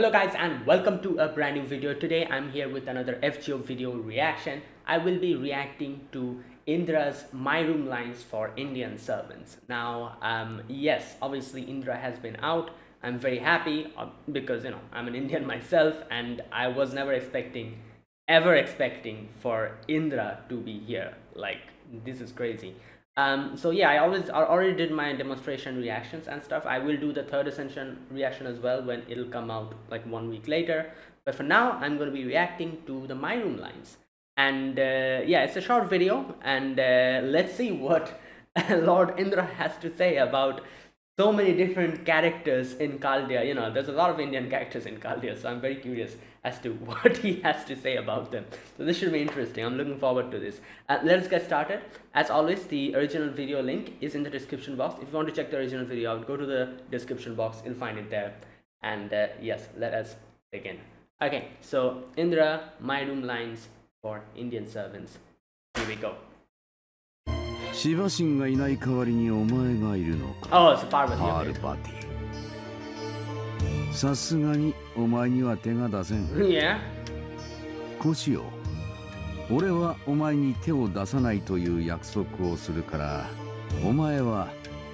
Hello guys and welcome to a brand new video. Today I'm here with another FGO video reaction. I will be reacting to Indra's My Room Lines for Indian Servants. Now yes, obviously Indra has been out. I'm very happy because I'm an Indian myself and I was never ever expecting for Indra to be here. Like, this is crazy. So yeah, I already did my demonstration reactions and stuff. I will do the third ascension reaction as well when it'll come out like 1 week later, but for now I'm going to be reacting to the My Room Lines. And yeah, it's a short video, and let's see what Lord Indra has to say about so many different characters in Chaldea. There's a lot of Indian characters in Chaldea, so I'm very curious as to what he has to say about them. So this should be interesting. I'm looking forward to this. Let's get started. As always, the original video link is in the description box. If you want to check the original video out, go to the description box. You'll find it there. And yes, let us begin. Okay, so Indra, My Room Lines for Indian Servants. Here we go. シバ神がいない代わりにお前がいるのか。Oh, it's Parvati. パールバティ。さすがにお前には手が出せん。Yeah. こうしよう。俺はお前に手を出さないという約束をするから、お前は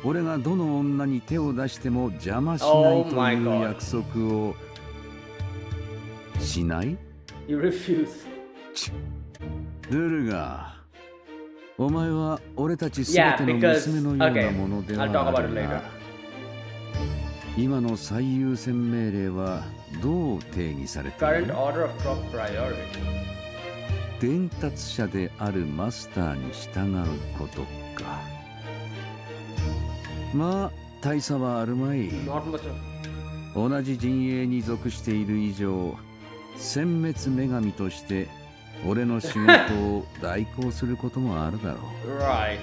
俺がどの女に手を出しても邪魔しないという約束をしない？ You refuse. ルルが。お前は俺たちすべての娘のようなものではないが、今の最優先命令はどう定義されている？伝達者であるマスターに従うことか。まあ大差はあるまい。同じ陣営に属している以上、殲滅女神として俺の仕事を代行することもあるだろう。Right.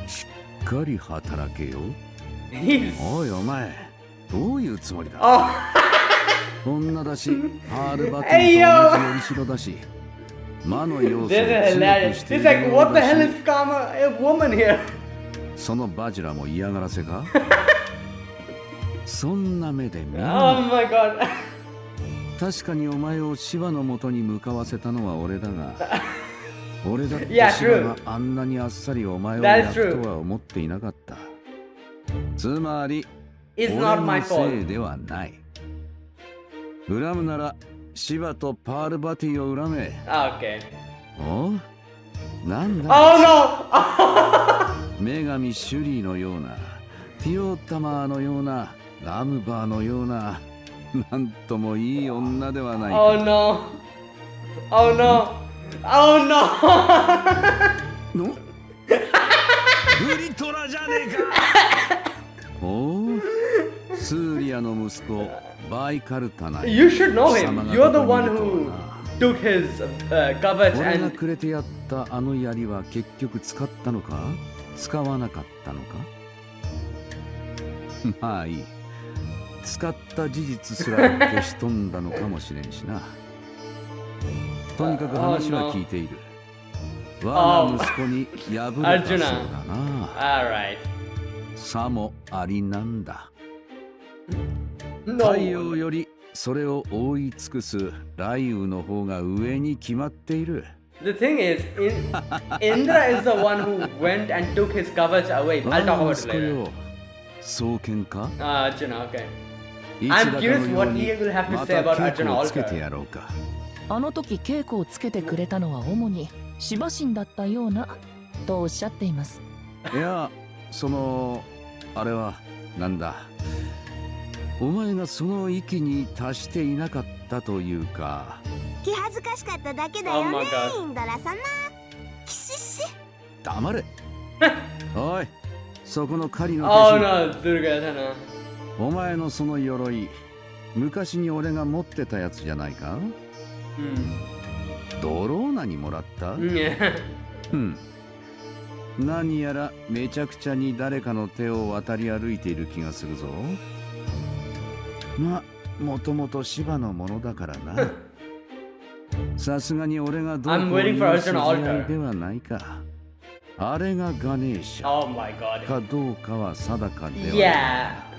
しっかり働けよ。おいお前、どういうつもりだ？女だし、ハールバティと同じよりしろだし、魔の要素を強くしているようだし。It's like, what the hell is karma? A woman here. そのバジラも嫌がらせか？そんな目で見るな。Oh my god. 確かにお前を芝の元に向かわせたのは俺だが、俺だって芝があんなにあっさりお前を焼くとは思っていなかった。つまり、俺のせいではない。恨むなら芝とパールバティを恨め。お？なんだ？女神シュリーのような、ピオータマーのような、ラムバーのような。なんともいい女ではないか。Oh no! Oh no! Oh no! の？ブリトラじゃねえか。おお、スーリアの息子バイカルタナイ。You should know him. You're the one who took his kavach and. 俺がくれてやったあの槍は結局使ったのか？使わなかったのか？まあいい。使った事実すら消し飛んだのかもしれんしな。とにかく話は聞いている。我が息子に敗れたそうだな。さもありなんだ。太陽よりそれを覆い尽くす雷雨の方が上に決まっている。The thing is, Indra is the one who went and took his kavach away. I'll talk about it later. 双剣か？Arjuna, okay. I'm curious what he will have to say about Arjuna also. あの時稽古をつけてくれたのは主に芝神だったようなとおっしゃっています。いや、あれはなんだ。お前がその域に達していなかったというか。気恥ずかしかっただけだよね、インドラ様。キシシ。黙れ。おい、そこの狩りのお前のその鎧、昔に俺が持ってたやつじゃないか？ドローナにもらった？何やらめちゃくちゃに誰かの手を渡り歩いている気がするぞ。ま、もともと芝のものだからな。さすがに俺がどうこういう筋合いではないか。あれがガネーシャかどうかは定かではない。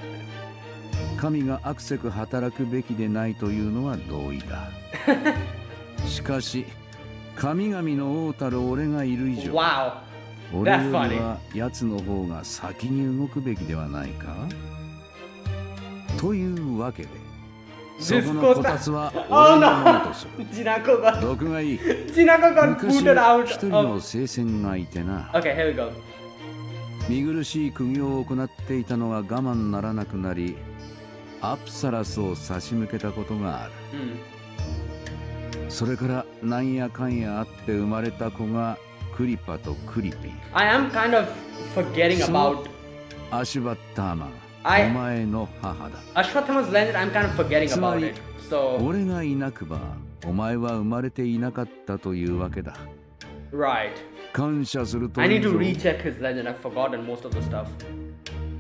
神が悪せく働くべきでないというのは同意だ。しかし神々の王たる俺がいる以上、Wow. 俺よ That's り funny. は奴の方が先に動くべきではないか。というわけで、そこのこたつは俺のものとする。 Jinako got 毒がいい。 Jinako got 昔 booted out 一人の of. 聖戦がいてな。 Okay, here we go. 見苦しい苦行を行っていたのが我慢ならなくなり、アプサラスを差し向けたことがある。 それからなんやかんやあって生まれた子がクリパとクリピ。 I am kind of forgetting about アシュバッターマン、 I- お前の母だ。 Ashwatthama's legend. I'm kind of forgetting about Sorry. it. So 俺がいなくばお前は生まれていなかったというわけだ。 right. 感謝すると I い need いぞ。 to recheck his legend. I've forgotten most of the stuff.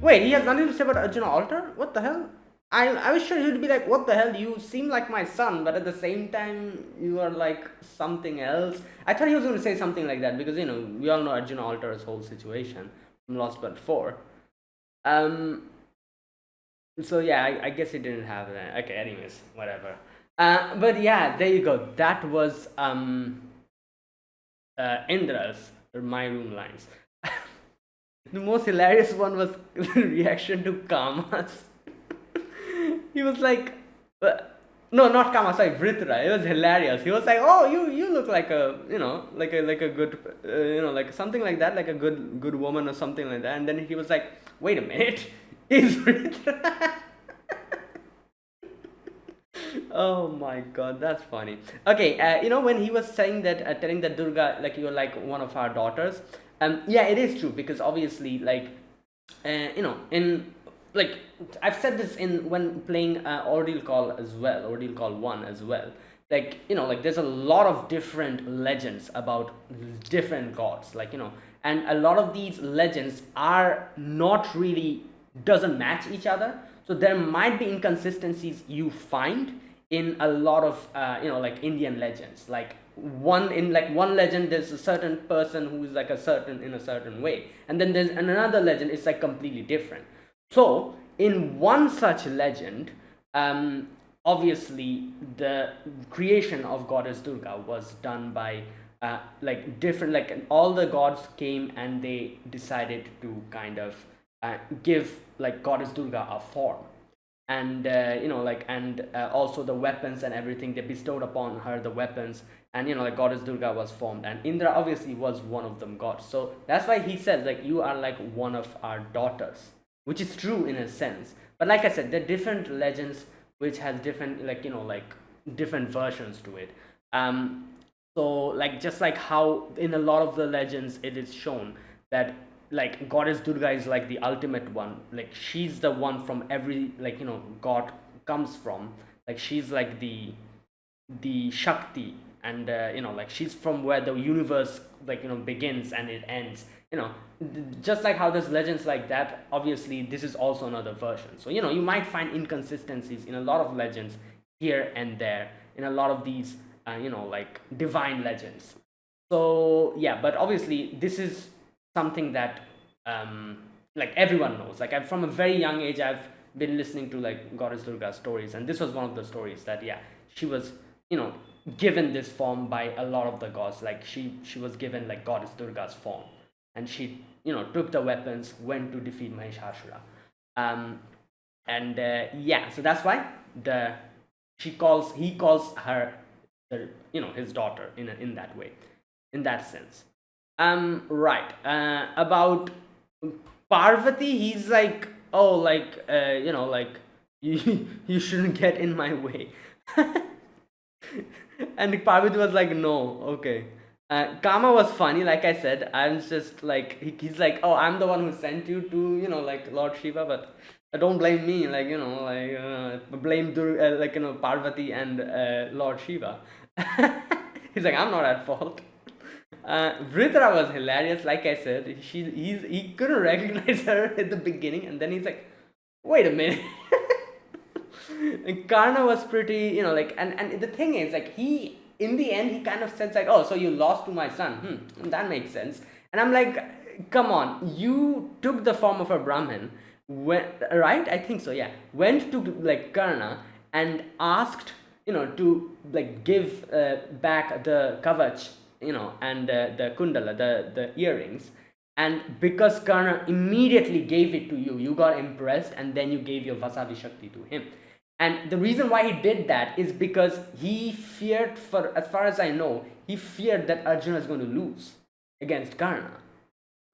Wait, he has nothing to say about Arjuna altar? What the hell? I was sure he'd be like, what the hell? You seem like my son, but at the same time, you are like something else. I thought he was going to say something like that because, you know, we all know Arjuna altar's whole situation from Lost But 4. So yeah, I guess he didn't have that. Okay, anyways, whatever. But yeah, there you go. That was Indra's My Room Lines. The most hilarious one was the reaction to Kama's. He was like, no, not Kama, sorry, Vritra. It was hilarious. He was like, oh, you look like a, you know, like a good, you know, like something like that, like a good woman or something like that. And then he was like, wait a minute, is Vritra? Oh my god, that's funny. Okay, you know, when he was saying that, telling that Durga, like, you're like one of our daughters, yeah, it is true because obviously, like, you know, in, like, I've said this in when playing Ordeal Call as well, Ordeal Call 1 as well. Like, you know, like, there's a lot of different legends about different gods, like, you know, and a lot of these legends are not really, doesn't match each other. So there might be inconsistencies you find in a lot of you know, like Indian legends. Like one legend there's a certain person who is like a certain way, and then there's another legend it's like completely different. So in one such legend, obviously the creation of goddess Durga was done by like different, like all the gods came and they decided to kind of give like goddess Durga a form, and you know, like, and also the weapons and everything they bestowed upon her, the weapons, and you know, like goddess Durga was formed, and Indra obviously was one of them gods. So that's why he says like you are like one of our daughters, which is true in a sense. But like I said, there are different legends which has different, like, you know, like different versions to it. So like just like how in a lot of the legends it is shown that like goddess Durga is like the ultimate one, like she's the one from every, like, you know, god comes from, like she's like the Shakti, and you know, like she's from where the universe, like, you know, begins and it ends, you know, just like how there's legends like that. Obviously this is also another version, so you know, you might find inconsistencies in a lot of legends here and there in a lot of these you know, like divine legends. So yeah, but obviously this is something that like everyone knows. Like from a very young age I've been listening to like goddess Durga stories, and this was one of the stories that, yeah, she was, you know, given this form by a lot of the gods. Like she was given like goddess Durga's form, and she, you know, took the weapons, went to defeat Mahishasura, and yeah, so that's why he calls her you know, his daughter in that way, in that sense. Right. About Parvati, he's like, oh, like, you know, like, you shouldn't get in my way. And Parvati was like, no, okay. Kama was funny, like I said. I'm just like, he's like, oh, I'm the one who sent you to, you know, like Lord Shiva, but don't blame me, like, you know, like, blame like, you know, Parvati and Lord Shiva. He's like, I'm not at fault. Vritra was hilarious, like I said. He couldn't recognize her at the beginning, and then he's like, wait a minute. And Karna was pretty, you know, like, and the thing is, like, he, in the end, he kind of says like, oh, so you lost to my son. That makes sense. And I'm like, come on, you took the form of a Brahmin, right, I think so, yeah, went to like Karna and asked, to like give back the kavach, and the kundala, the earrings. And because Karna immediately gave it to you, you got impressed, and then you gave your Vasavi Shakti to him. And the reason why he did that is because he feared, for as far as I know, he feared that Arjuna is going to lose against Karna.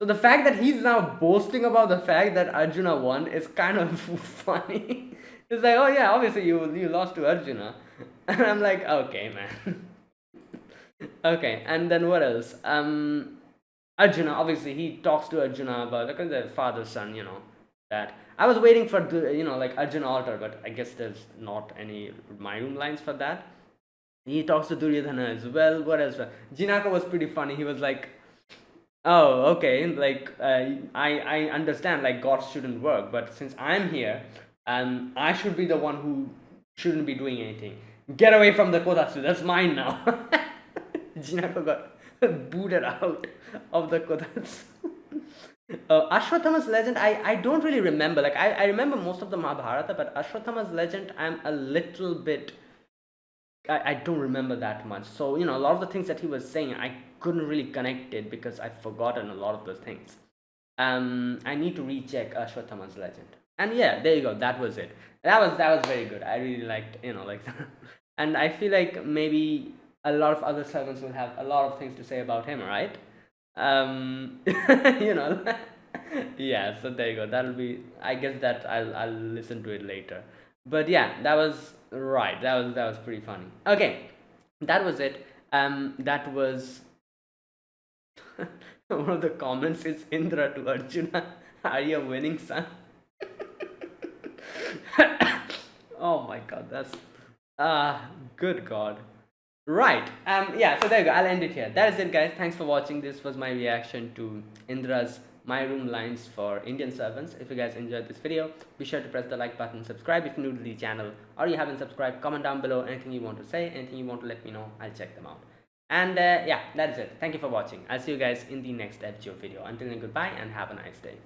So the fact that he's now boasting about the fact that Arjuna won is kind of funny. It's like, oh yeah, obviously you lost to Arjuna. And I'm like, okay, man. Okay, and then what else? Arjuna, obviously he talks to Arjuna about like the father son, that I was waiting for the like Arjuna altar, but I guess there's not any My Room lines for that. He talks to Duryodhana as well. What else? Jinaka was pretty funny. He was like, oh, okay, like I understand like gods shouldn't work, but since I'm here, I should be the one who shouldn't be doing anything. Get away from the Kodatsu, that's mine now. Jinako got booted out of the Kodatsu. Ashwatthama's legend, I don't really remember. Like I remember most of the Mahabharata, but Ashwatthama's legend, I'm a little bit, I don't remember that much. So a lot of the things that he was saying, I couldn't really connect it because I've forgotten a lot of those things. I need to recheck Ashwatthama's legend. And yeah, there you go. That was it. That was very good. I really liked like and I feel like maybe a lot of other servants will have a lot of things to say about him, right? Yeah. So there you go. That'll be. I guess that I'll listen to it later. But yeah, that was right. That was pretty funny. Okay, that was it. That was one of the comments is Indra to Arjuna. Are you winning, son? Oh my god, that's good god. Right. Yeah, so there you go. I'll end it here. That is it, guys. Thanks for watching. This was my reaction to Indra's My Room lines for Indian servants. If you guys enjoyed this video, be sure to press the like button, subscribe if you're new to the channel, or you haven't subscribed. Comment down below anything you want to say, anything you want to let me know. I'll check them out. And yeah, that is it. Thank you for watching. I'll see you guys in the next FGO video. Until then, goodbye and have a nice day.